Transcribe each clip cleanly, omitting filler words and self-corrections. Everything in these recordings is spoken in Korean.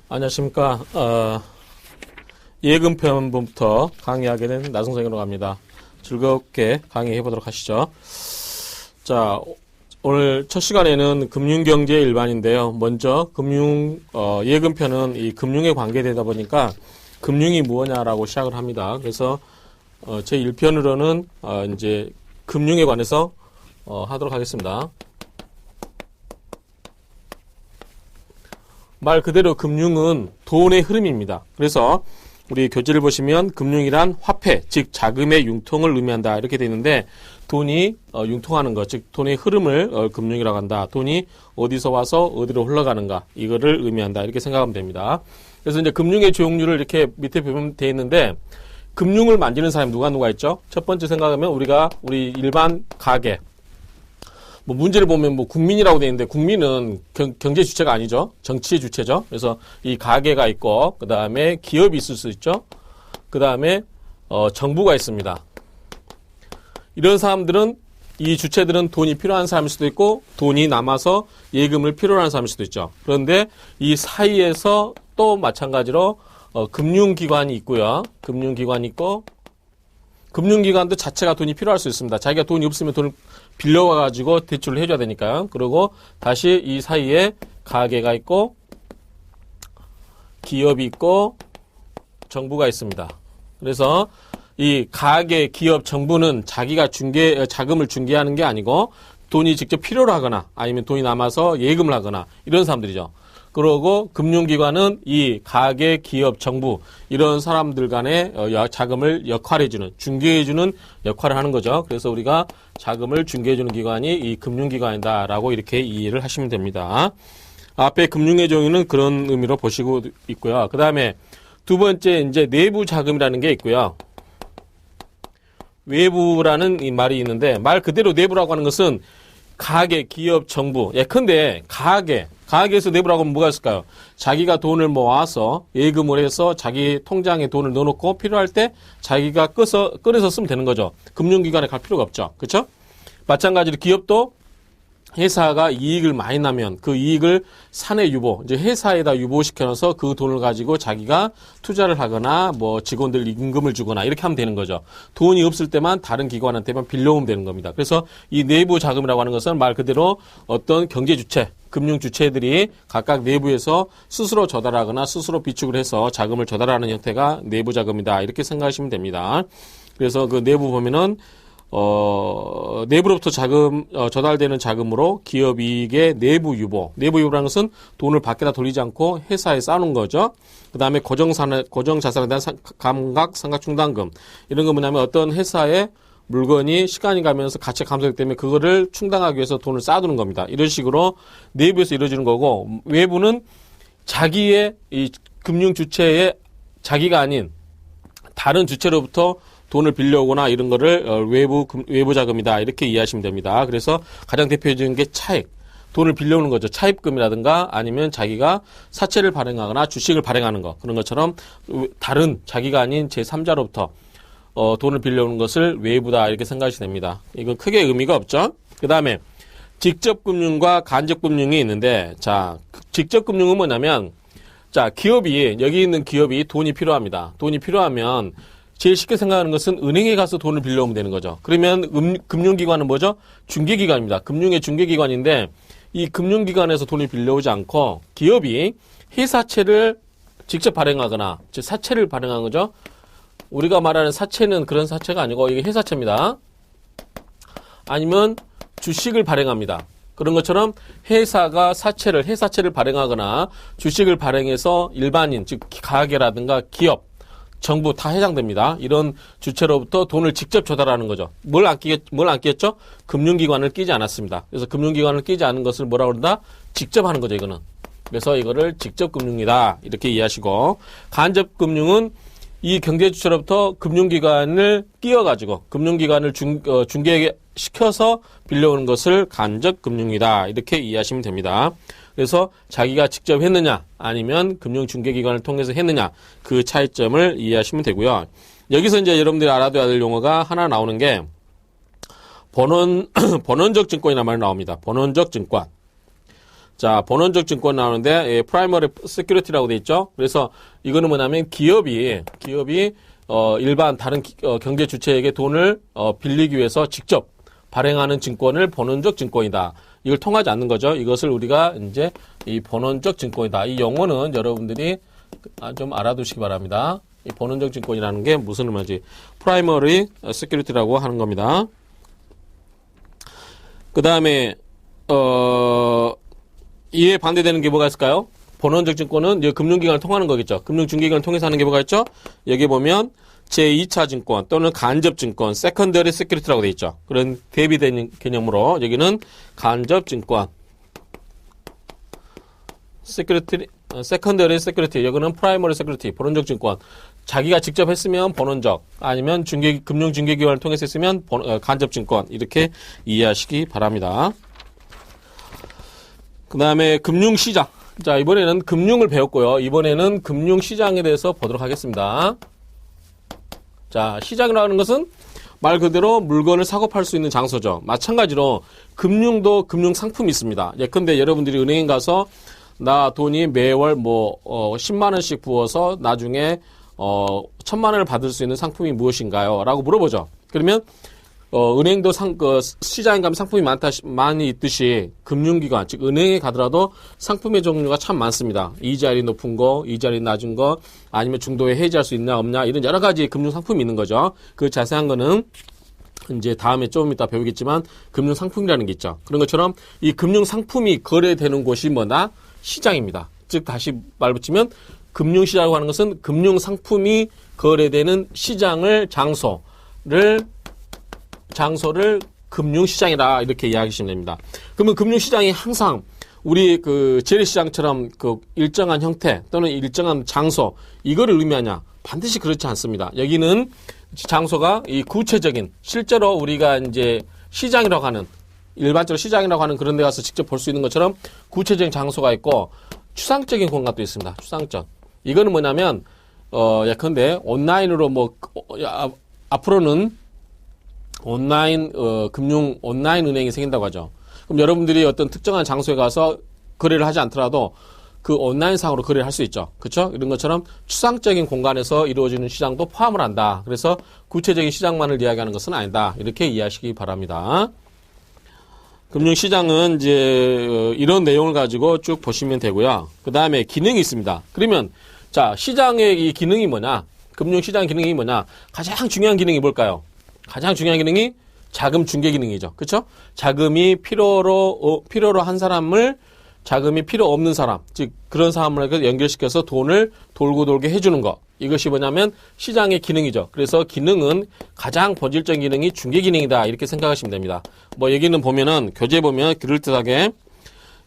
안녕하십니까. 예금편부터 강의하게 된 나성성이라고 합니다. 즐겁게 강의해보도록 하시죠. 자, 오늘 첫 시간에는 금융경제 일반인데요. 먼저 예금편은 이 금융에 관계되다 보니까 금융이 무엇냐라고 시작을 합니다. 그래서 제 1편으로는 이제 금융에 관해서 하도록 하겠습니다. 말 그대로 금융은 돈의 흐름입니다. 그래서 우리 교재를 보시면 금융이란 화폐, 즉 자금의 융통을 의미한다 이렇게 되어 있는데 돈이 융통하는 것, 즉 돈의 흐름을 금융이라고 한다. 돈이 어디서 와서 어디로 흘러가는가 이거를 의미한다 이렇게 생각하면 됩니다. 그래서 이제 금융의 종류를 이렇게 밑에 보면 되어 있는데 금융을 만지는 사람이 누가 있죠? 첫 번째 생각하면 우리 일반 가게. 뭐 문제를 보면 뭐 국민이라고 되어 있는데 국민은 경제 주체가 아니죠. 정치의 주체죠. 그래서 이 가게가 있고 그 다음에 기업이 있을 수 있죠. 그 다음에 정부가 있습니다. 이런 사람들은 이 주체들은 돈이 필요한 사람일 수도 있고 돈이 남아서 예금을 필요로 하는 사람일 수도 있죠. 그런데 이 사이에서 또 마찬가지로 금융기관이 있고요. 금융기관이 있고 금융기관도 자체가 돈이 필요할 수 있습니다. 자기가 돈이 없으면 돈을 빌려와가지고 대출을 해줘야 되니까요. 그리고 다시 이 사이에 가게가 있고 기업이 있고 정부가 있습니다. 그래서 이 가게, 기업, 정부는 자기가 자금을 중개하는 게 아니고 돈이 직접 필요로 하거나 아니면 돈이 남아서 예금을 하거나 이런 사람들이죠. 그러고 금융기관은 이 가게, 기업, 정부 이런 사람들 간의 자금을 역할해주는, 중개해주는 역할을 하는 거죠. 그래서 우리가 자금을 중개해주는 기관이 이 금융기관이다라고 이렇게 이해를 하시면 됩니다. 앞에 금융의 종류는 그런 의미로 보시고 있고요. 그 다음에 두 번째 이제 내부 자금이라는 게 있고요. 외부라는 이 말이 있는데 말 그대로 내부라고 하는 것은 가게, 기업, 정부. 예컨대 가게에서 내부라고 하면 뭐가 있을까요? 자기가 돈을 모아서 예금을 해서 자기 통장에 돈을 넣어놓고 필요할 때 자기가 꺼내서 쓰면 되는 거죠. 금융기관에 갈 필요가 없죠. 그렇죠? 마찬가지로 기업도 회사가 이익을 많이 나면 그 이익을 사내 유보, 이제 회사에다 유보시켜놔서 그 돈을 가지고 자기가 투자를 하거나 뭐 직원들 임금을 주거나 이렇게 하면 되는 거죠. 돈이 없을 때만 다른 기관한테만 빌려오면 되는 겁니다. 그래서 이 내부 자금이라고 하는 것은 말 그대로 어떤 경제 주체, 금융 주체들이 각각 내부에서 스스로 조달하거나 스스로 비축을 해서 자금을 조달하는 형태가 내부 자금이다. 이렇게 생각하시면 됩니다. 그래서 그 내부 보면은 내부로부터 조달되는 자금으로 기업 이익의 내부 유보라는 것은 돈을 밖에다 돌리지 않고 회사에 쌓는 거죠. 그 다음에 고정자산에 대한 감각상각충당금. 이런 거 뭐냐면 어떤 회사의 물건이 시간이 가면서 가치가 감소하기 때문에 그거를 충당하기 위해서 돈을 쌓아두는 겁니다. 이런 식으로 내부에서 이루어지는 거고, 외부는 자기의 이 금융 주체의 자기가 아닌 다른 주체로부터 돈을 빌려오거나 이런 거를 외부 자금이다 이렇게 이해하시면 됩니다. 그래서 가장 대표적인 게 차익, 돈을 빌려오는 거죠. 차입금이라든가 아니면 자기가 사채를 발행하거나 주식을 발행하는 거, 그런 것처럼 다른 자기가 아닌 제3자로부터 돈을 빌려오는 것을 외부다 이렇게 생각하시면 됩니다. 이건 크게 의미가 없죠. 그 다음에 직접금융과 간접금융이 있는데, 자, 직접금융은 뭐냐면, 자, 여기 있는 기업이 돈이 필요합니다. 돈이 필요하면 제일 쉽게 생각하는 것은 은행에 가서 돈을 빌려오면 되는 거죠. 그러면 금융기관은 뭐죠? 중개기관입니다. 금융의 중개기관인데 이 금융기관에서 돈을 빌려오지 않고 기업이 회사채를 직접 발행하거나 즉 사채를 발행한 거죠. 우리가 말하는 사채는 그런 사채가 아니고 이게 회사채입니다. 아니면 주식을 발행합니다. 그런 것처럼 회사채를 발행하거나 주식을 발행해서 일반인 즉 가게라든가 기업 정부 다 해당됩니다. 이런 주체로부터 돈을 직접 조달하는 거죠. 뭘 안 끼겠죠? 금융기관을 끼지 않았습니다. 그래서 금융기관을 끼지 않은 것을 뭐라고 그런다? 직접 하는 거죠, 이거는. 그래서 이거를 직접금융이다. 이렇게 이해하시고, 간접금융은 이 경제주체로부터 금융기관을 끼워가지고, 금융기관을 중개시켜서 빌려오는 것을 간접금융이다. 이렇게 이해하시면 됩니다. 그래서 자기가 직접 했느냐 아니면 금융중개기관을 통해서 했느냐 그 차이점을 이해하시면 되고요. 여기서 이제 여러분들이 알아둬야 될 용어가 하나 나오는 게 번원적 증권이라는 말이 나옵니다. 번원적 증권. 자, 본원적 증권 나오는데, 프라이머리 세큐리티라고 돼 있죠? 그래서 이거는 뭐냐면 기업이, 일반 다른 경제 주체에게 돈을, 빌리기 위해서 직접 발행하는 증권을 본원적 증권이다. 이걸 통하지 않는 거죠. 이것을 우리가 이제 이 본원적 증권이다. 이 용어는 여러분들이 좀 알아두시기 바랍니다. 이 본원적 증권이라는 게 무슨 의미인지. 프라이머리 세큐리티라고 하는 겁니다. 그 다음에, 이에 반대되는 게 뭐가 있을까요? 본원적 증권은 이제 금융기관을 통하는 거겠죠. 금융중개기관을 통해서 하는 게 뭐가 있죠? 여기 보면 제2차 증권 또는 간접 증권, 세컨더리 세큐리티라고 되어 있죠. 그런 대비되는 개념으로 여기는 간접 증권, 세컨더리 세큐리티, 여기는 프라이머리 세큐리티, 본원적 증권. 자기가 직접 했으면 본원적, 아니면 금융중개기관을 통해서 했으면 간접 증권, 이렇게 이해하시기 바랍니다. 그 다음에 금융시장. 자, 이번에는 금융을 배웠고요. 이번에는 금융시장에 대해서 보도록 하겠습니다. 자, 시장이라는 것은 말 그대로 물건을 사고 팔 수 있는 장소죠. 마찬가지로 금융도 금융상품이 있습니다. 예컨대 여러분들이 은행에 가서 나 돈이 매월 10만 원씩 부어서 나중에 1,000만 원을 받을 수 있는 상품이 무엇인가요? 라고 물어보죠. 그러면 은행도 시장에 가면 상품이 많이 있듯이 금융기관, 즉 은행에 가더라도 상품의 종류가 참 많습니다. 이자율이 높은 거, 이자율이 낮은 거, 아니면 중도에 해지할 수 있냐 없냐, 이런 여러 가지 금융상품이 있는 거죠. 그 자세한 거는 이제 다음에 조금 이따 배우겠지만 금융상품이라는 게 있죠. 그런 것처럼 이 금융상품이 거래되는 곳이 뭐다? 시장입니다. 즉 다시 말붙이면 금융시장이라고 하는 것은 금융상품이 거래되는 장소를 금융시장이라 이렇게 이야기하시면 됩니다. 그러면 금융시장이 항상 우리 재래시장처럼 일정한 형태 또는 일정한 장소, 이거를 의미하냐? 반드시 그렇지 않습니다. 여기는 장소가 이 구체적인, 실제로 우리가 이제 시장이라고 하는, 일반적으로 시장이라고 하는 그런 데 가서 직접 볼 수 있는 것처럼 구체적인 장소가 있고 추상적인 공간도 있습니다. 추상적. 이거는 뭐냐면, 예컨대 온라인으로 앞으로는 온라인 은행이 생긴다고 하죠. 그럼 여러분들이 어떤 특정한 장소에 가서 거래를 하지 않더라도 그 온라인상으로 거래를 할 수 있죠. 그렇죠? 이런 것처럼 추상적인 공간에서 이루어지는 시장도 포함을 한다. 그래서 구체적인 시장만을 이야기하는 것은 아니다. 이렇게 이해하시기 바랍니다. 금융시장은 이제 이런 내용을 가지고 쭉 보시면 되고요. 그 다음에 기능이 있습니다. 그러면 자, 시장의 이 기능이 뭐냐? 금융시장 기능이 뭐냐? 가장 중요한 기능이 뭘까요? 가장 중요한 기능이 자금 중개 기능이죠. 그렇죠? 자금이 필요로 한 사람을, 자금이 필요 없는 사람, 즉 그런 사람을 연결시켜서 돈을 돌고 돌게 해주는 것. 이것이 뭐냐면 시장의 기능이죠. 그래서 기능은 가장 본질적인 기능이 중개 기능이다. 이렇게 생각하시면 됩니다. 여기는 보면은 교재에 보면 그럴듯하게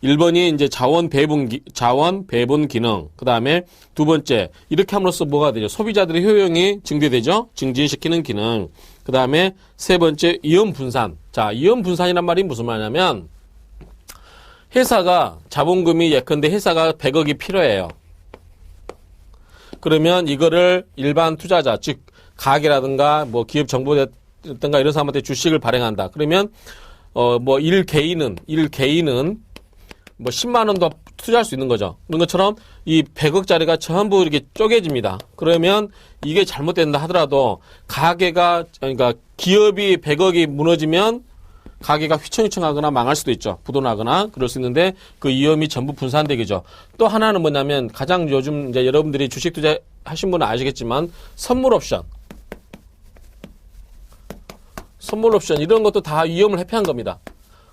1번이 이제 자원 배분 기능. 그 다음에 두 번째, 이렇게 함으로써 뭐가 되죠? 소비자들의 효용이 증대되죠? 증진시키는 기능. 그 다음에 세 번째, 이연 분산. 자, 이연 분산이란 말이 무슨 말이냐면, 회사가, 자본금이 예컨대 회사가 100억이 필요해요. 그러면 이거를 일반 투자자, 즉, 가게라든가, 기업 정보라든가 이런 사람한테 주식을 발행한다. 그러면, 일 개인은 10만 원도 투자할 수 있는 거죠. 그런 것처럼 이 100억짜리가 전부 이렇게 쪼개집니다. 그러면 이게 잘못된다 하더라도 그러니까 기업이 100억이 무너지면 가게가 휘청휘청하거나 망할 수도 있죠. 부도나거나 그럴 수 있는데 그 위험이 전부 분산되겠죠. 또 하나는 뭐냐면 가장 요즘 이제 여러분들이 주식 투자 하신 분은 아시겠지만 선물 옵션 이런 것도 다 위험을 회피한 겁니다.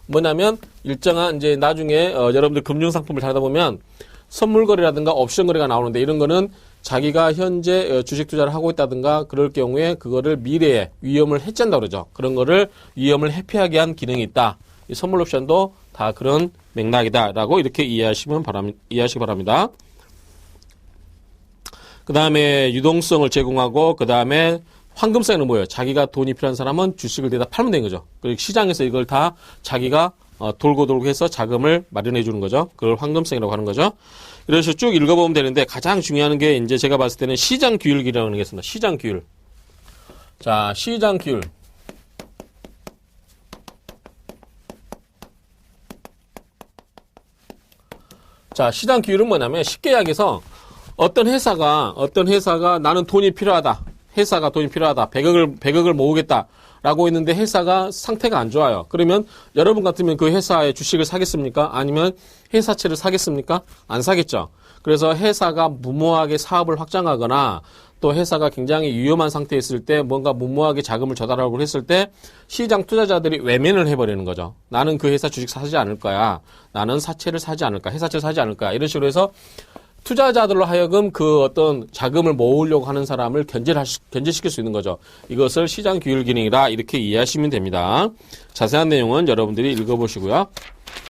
뭐냐면 일정한 이제 나중에 여러분들 금융상품을 사다 보면 선물 거래라든가 옵션 거래가 나오는데 이런 거는 자기가 현재 주식 투자를 하고 있다든가 그럴 경우에 그거를 미래에 위험을 해치한다고 그러죠. 그런 거를 위험을 회피하게 한 기능이 있다. 이 선물 옵션도 다 그런 맥락이다라고 이렇게 이해하시기 바랍니다. 그 다음에 유동성을 제공하고 그 다음에 황금성에는 뭐예요? 자기가 돈이 필요한 사람은 주식을 대다 팔면 되는 거죠. 그리고 시장에서 이걸 다 자기가 돌고 해서 자금을 마련해 주는 거죠. 그걸 황금성이라고 하는 거죠. 이런 식으로 쭉 읽어보면 되는데 가장 중요한 게 이제 제가 봤을 때는 시장 규율이라는 게 있습니다. 시장 규율. 자, 시장 규율. 자, 시장 규율은 뭐냐면 쉽게 이야기해서 어떤 회사가 나는 돈이 필요하다. 회사가 돈이 필요하다. 100억을 모으겠다. 라고 했는데 회사가 상태가 안 좋아요. 그러면 여러분 같으면 그 회사의 주식을 사겠습니까? 아니면 회사채를 사겠습니까? 안 사겠죠. 그래서 회사가 무모하게 사업을 확장하거나 또 회사가 굉장히 위험한 상태에 있을 때 뭔가 무모하게 자금을 조달하고 했을 때 시장 투자자들이 외면을 해버리는 거죠. 나는 그 회사 주식 사지 않을 거야. 나는 사채를 사지 않을 거야. 회사채를 사지 않을 거야. 이런 식으로 해서 투자자들로 하여금 그 어떤 자금을 모으려고 하는 사람을 견제시킬 수 있는 거죠. 이것을 시장 규율 기능이라 이렇게 이해하시면 됩니다. 자세한 내용은 여러분들이 읽어보시고요.